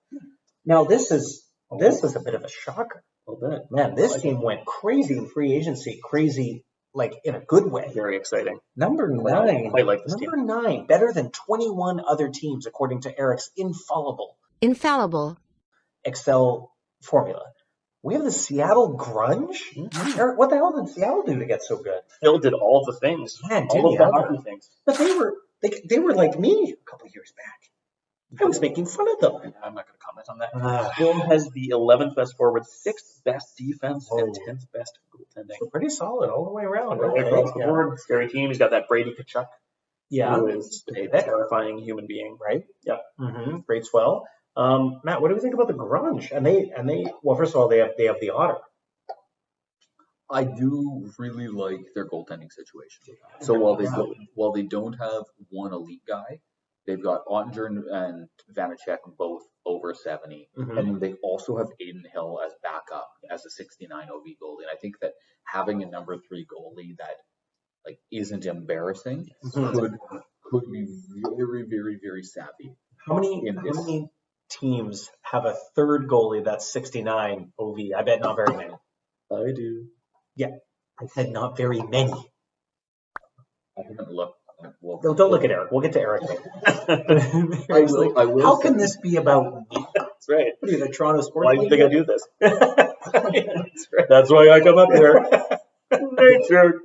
[SPEAKER 2] Now this is a bit of a shocker.
[SPEAKER 1] A little bit.
[SPEAKER 2] Man, this team went crazy in free agency, crazy like in a good way.
[SPEAKER 1] Very exciting.
[SPEAKER 2] Number 9.
[SPEAKER 1] Quite like this team.
[SPEAKER 2] Number 9, better than 21 other teams, according to Eric's infallible Excel formula. We have the Seattle Grunge. Eric, what the hell did Seattle do to get so good?
[SPEAKER 1] Phil did all the things.
[SPEAKER 2] Man,
[SPEAKER 1] all
[SPEAKER 2] did
[SPEAKER 1] of
[SPEAKER 2] he
[SPEAKER 1] the
[SPEAKER 2] ever.
[SPEAKER 1] hockey things.
[SPEAKER 2] But they were like me a couple years back. I was making fun of them.
[SPEAKER 1] I'm not going to comment on that.
[SPEAKER 2] Ah,
[SPEAKER 1] Phil has the 11th best forward, 6th best defense, and
[SPEAKER 2] Whoa.
[SPEAKER 1] 10th best goaltending.
[SPEAKER 2] so pretty solid all the way around.
[SPEAKER 1] Right
[SPEAKER 2] Okay,
[SPEAKER 1] across the
[SPEAKER 2] yeah.
[SPEAKER 1] board. Scary team. He's got that Brady Kachuk,
[SPEAKER 2] Yeah.
[SPEAKER 1] who is a terrifying human being.
[SPEAKER 2] Right?
[SPEAKER 1] Yeah.
[SPEAKER 2] Mm-hmm. Great swell. Matt, what do we think about the Grunge? And they well, first of all, they have the Otter.
[SPEAKER 3] I do really like their goaltending situation. So while they don't have one elite guy, they've got Ottinger and Vanacek both over 70,
[SPEAKER 2] Mhm.
[SPEAKER 3] and then they also have Aiden Hill as backup as a 69 OV goalie. And I think that having a number 3 goalie that like isn't embarrassing could be very, very, very savvy.
[SPEAKER 2] How many teams have a third goalie that's 69 OV? I bet not very many.
[SPEAKER 1] I do.
[SPEAKER 2] I said not very many.
[SPEAKER 3] I haven't looked. Well,
[SPEAKER 2] Don't look at Eric. We'll get to Eric later.
[SPEAKER 3] I will
[SPEAKER 2] How
[SPEAKER 3] say-
[SPEAKER 2] can this be about me?
[SPEAKER 1] That's right.
[SPEAKER 2] What are you, the Toronto Sports?
[SPEAKER 1] Why do you think I do this?
[SPEAKER 2] That's right.
[SPEAKER 1] That's why I come up here. Nature.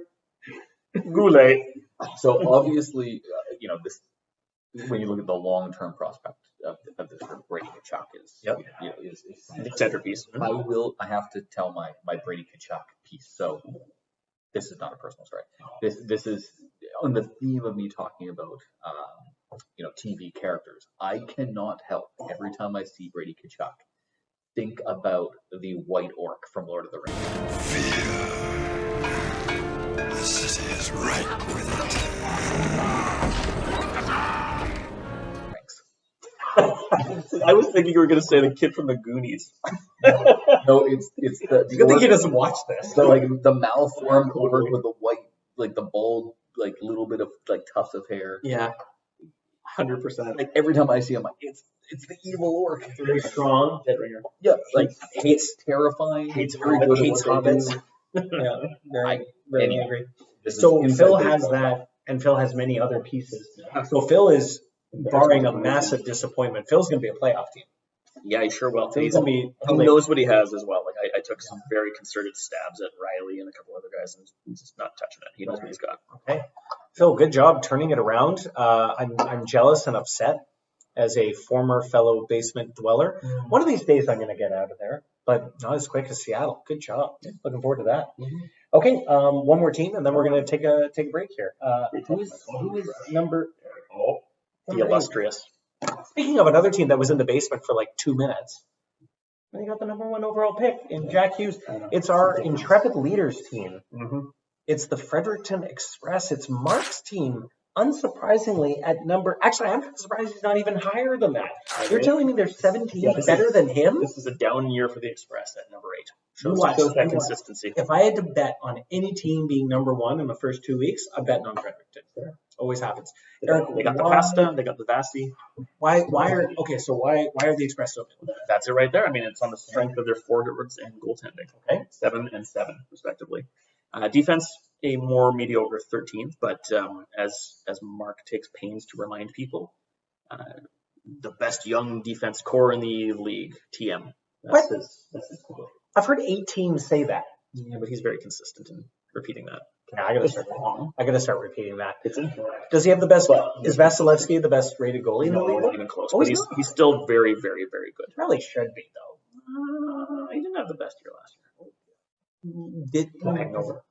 [SPEAKER 1] Goulet.
[SPEAKER 3] So obviously, this when you look at the long-term prospect of this, Brady Kachuk is,
[SPEAKER 2] Yep.
[SPEAKER 3] is
[SPEAKER 1] The centerpiece.
[SPEAKER 3] I have to tell my Brady Kachuk piece. So this is not a personal story. This is on the theme of me talking about TV characters. I cannot help every time I see Brady Kachuk think about the White Orc from Lord of the Rings.
[SPEAKER 4] The city is ripe with it.
[SPEAKER 3] Thanks.
[SPEAKER 1] I was thinking you were going to say the kid from the Goonies.
[SPEAKER 3] No, it's the
[SPEAKER 2] Good thing he doesn't watch this.
[SPEAKER 3] So like the malformed orc with the white, like the bald, like little bit of like tufts of hair.
[SPEAKER 1] Yeah. 100%.
[SPEAKER 3] Like every time I see him, like it's the evil orc.
[SPEAKER 2] Very strong.
[SPEAKER 1] Dead ringer.
[SPEAKER 3] Yeah, like hates terrifying.
[SPEAKER 2] Hates
[SPEAKER 3] very good at
[SPEAKER 2] hates
[SPEAKER 3] what they
[SPEAKER 2] hobbits.
[SPEAKER 3] do.
[SPEAKER 2] Yeah, very
[SPEAKER 3] Anyway,
[SPEAKER 2] angry.
[SPEAKER 3] this is
[SPEAKER 2] So
[SPEAKER 3] inside
[SPEAKER 2] Phil
[SPEAKER 3] baseball.
[SPEAKER 2] has that, and Phil has many other pieces. So Phil is, barring a massive disappointment, Phil's going to be a playoff team.
[SPEAKER 1] Yeah, he sure will.
[SPEAKER 2] Phil's going to be.
[SPEAKER 1] He knows what he has as well. Like I took some very concerted stabs at Riley and a couple other guys, and he's just not touching it. He knows what he's got.
[SPEAKER 2] Okay, Phil, good job turning it around. I'm jealous and upset as a former fellow basement dweller. One of these days I'm going to get out of there, but not as quick as Seattle. Good job. Looking forward to that. Okay, one more team, and then we're going to take a break here. Who is number?
[SPEAKER 1] The illustrious.
[SPEAKER 2] Speaking of another team that was in the basement for like 2 minutes, they got the number 1 overall pick in Jack Hughes. It's our intrepid leaders team. It's the Fredericton Express. It's Mark's team. Unsurprisingly, at number. Actually, I'm surprised he's not even higher than that. You're telling me there's 17 better than him?
[SPEAKER 1] This is a down year for the Express at number 8. Shows
[SPEAKER 2] Watch.
[SPEAKER 1] that consistency.
[SPEAKER 2] If I had to bet on any team being number 1 in the first 2 weeks, I'm betting on Fredericton. Always happens. Eric,
[SPEAKER 1] They got the
[SPEAKER 2] why-
[SPEAKER 1] pasta, they got the Vasi.
[SPEAKER 2] Why are the Express so good?
[SPEAKER 1] That's it right there. I mean, it's on the strength of their forwards and goaltending.
[SPEAKER 2] Okay.
[SPEAKER 1] 7 and 7, respectively. Defense, a more mediocre 13th, but as Mark takes pains to remind people, the best young defense core in the league, TM. That's his quote.
[SPEAKER 2] I've heard 8 teams say that.
[SPEAKER 1] Yeah, but he's very consistent in repeating that.
[SPEAKER 2] Okay, I gotta start repeating that.
[SPEAKER 1] It's incorrect.
[SPEAKER 2] Does he have the best? Is Vasilevsky the best rated goalie in the league?
[SPEAKER 1] Not even close.
[SPEAKER 2] Oh,
[SPEAKER 1] But
[SPEAKER 2] he's
[SPEAKER 1] he's still very, very, very good.
[SPEAKER 2] Probably should be though.
[SPEAKER 1] He didn't have the best year last year.
[SPEAKER 2] Did
[SPEAKER 1] Hangover.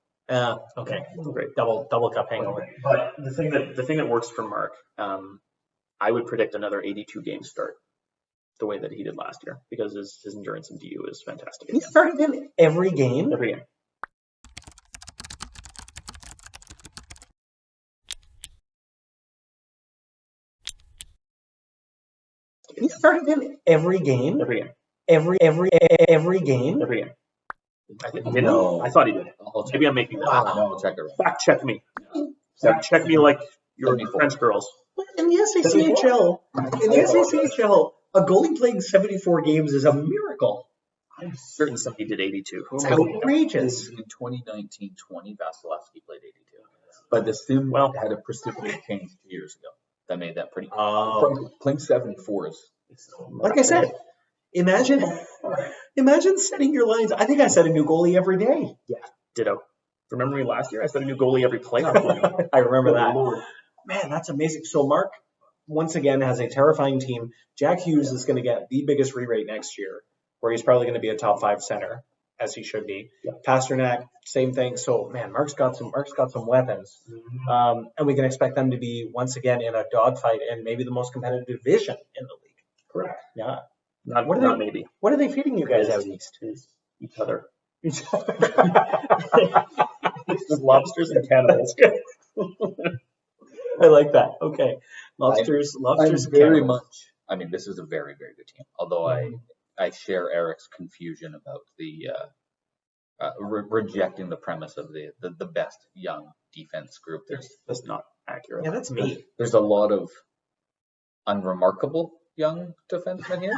[SPEAKER 2] okay.
[SPEAKER 1] Great.
[SPEAKER 2] Double cup hangover.
[SPEAKER 1] But the thing that works for Mark, I would predict another 82 game start the way that he did last year because his endurance in DU is fantastic.
[SPEAKER 2] He started in every game.
[SPEAKER 1] Every game.
[SPEAKER 2] He started in every game.
[SPEAKER 1] Every game.
[SPEAKER 2] Every game.
[SPEAKER 1] Every game. I thought he did. Maybe I'm making that up.
[SPEAKER 3] No, check it out.
[SPEAKER 1] Fact check me. Fact check me like your French girls.
[SPEAKER 2] In the SACHL, a goalie playing 74 games is a miracle.
[SPEAKER 1] I'm certain somebody did 82.
[SPEAKER 2] It's outrageous.
[SPEAKER 3] In 2019-20, Vasilevsky played 82. But the sim had a precipitous change 2 years ago that made that pretty. Playing 74 is.
[SPEAKER 2] Like I said, imagine setting your lines. I think I set a new goalie every day.
[SPEAKER 1] Yeah, ditto. Remember me last year? I set a new goalie every playoff.
[SPEAKER 2] I remember that. Man, that's amazing. So Mark, once again, has a terrifying team. Jack Hughes is going to get the biggest re-rate next year, where he's probably going to be a top 5 center, as he should be.
[SPEAKER 1] Yeah.
[SPEAKER 2] Pasternak, same thing. So, man, Mark's got some weapons. And we can expect them to be, once again, in a dogfight and maybe the most competitive division in the league.
[SPEAKER 1] Correct.
[SPEAKER 2] Yeah.
[SPEAKER 1] Not maybe.
[SPEAKER 2] What are they feeding you guys out east?
[SPEAKER 1] Each other. Just lobsters and cannibals.
[SPEAKER 2] I like that. Okay. Lobsters
[SPEAKER 3] very
[SPEAKER 2] cannibals.
[SPEAKER 3] much. I mean, this is a very, very good team. Although I share Eric's confusion about the rejecting the premise of the best young defense group.
[SPEAKER 1] That's not accurate.
[SPEAKER 2] Yeah, that's me.
[SPEAKER 3] There's a lot of unremarkable young defensemen here.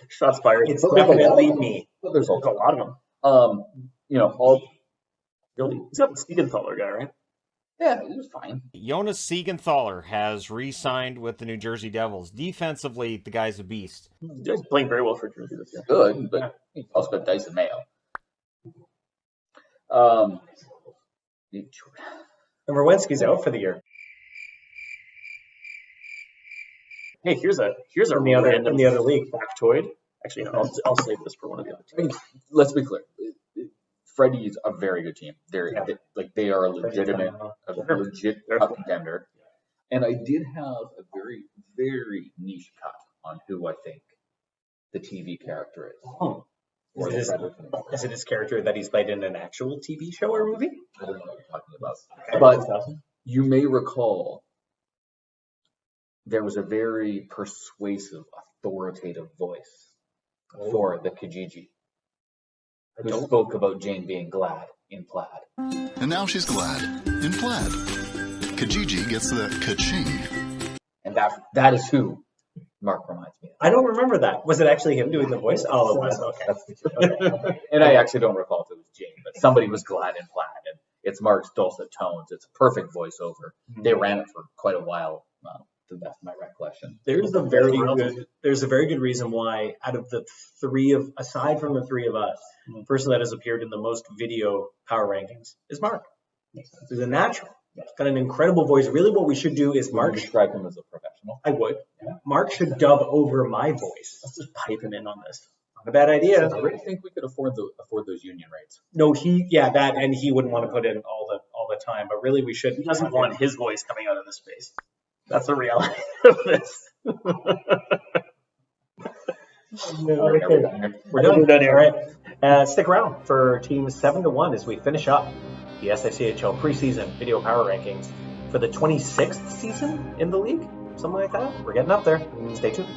[SPEAKER 1] Shots fired.
[SPEAKER 2] It's definitely me.
[SPEAKER 3] But there's
[SPEAKER 1] a
[SPEAKER 3] also
[SPEAKER 1] lot of them.
[SPEAKER 3] all
[SPEAKER 1] Really, he's got the Siegenthaler guy, right?
[SPEAKER 3] yeah, it was fine.
[SPEAKER 11] Jonas Siegenthaler has re-signed with the New Jersey Devils. Defensively, the guy's a beast.
[SPEAKER 1] He's playing very well for Jersey this year.
[SPEAKER 3] Good, but he also got Dyson Mayo.
[SPEAKER 2] And Rowensky's out for the year.
[SPEAKER 1] Hey, here's a
[SPEAKER 2] In the other league.
[SPEAKER 1] factoid. Actually, no, I'll save this for one of the other teams.
[SPEAKER 3] Let's be clear. Freddie's a very good team. They are a legitimate, legit cup contender. And I did have a very, very niche cut on who I think the TV character is.
[SPEAKER 2] Oh. Is it his character that he's played in an actual TV show or movie?
[SPEAKER 3] I don't know what you're talking about. But you may recall there was a very persuasive, authoritative voice for the Kijiji who spoke about Jane being glad in plaid.
[SPEAKER 4] And now she's glad in plaid. Kijiji gets the ka-ching.
[SPEAKER 3] And that is who Mark reminds me of.
[SPEAKER 2] I don't remember that. Was it actually him doing the voice? Oh, it was. Okay.
[SPEAKER 3] And I actually don't recall if it was Jane, but somebody was glad in plaid. And it's Mark's dulcet tones. It's a perfect voiceover. They ran it for quite a while, to the best of my recollection.
[SPEAKER 2] There's a very good reason why, out of aside from the three of us, the person that has appeared in the most video power rankings is Mark. He's a natural. He's got an incredible voice. Really, what we should do is Mark.
[SPEAKER 3] Describe him as a professional.
[SPEAKER 2] I would. Yeah. Mark should dub over my voice.
[SPEAKER 1] Let's just pipe him in on this.
[SPEAKER 2] Not a bad idea.
[SPEAKER 3] I really think we could afford those union rates.
[SPEAKER 2] No, that, and he wouldn't want to put in all the time. But really, we should.
[SPEAKER 1] He doesn't want his voice coming out of the space. That's the reality of this.
[SPEAKER 2] We're done here. All right. Stick around for Team 7-1 as we finish up the SACHL preseason video power rankings for the 26th season in the league. Something like that. We're getting up there. Stay tuned.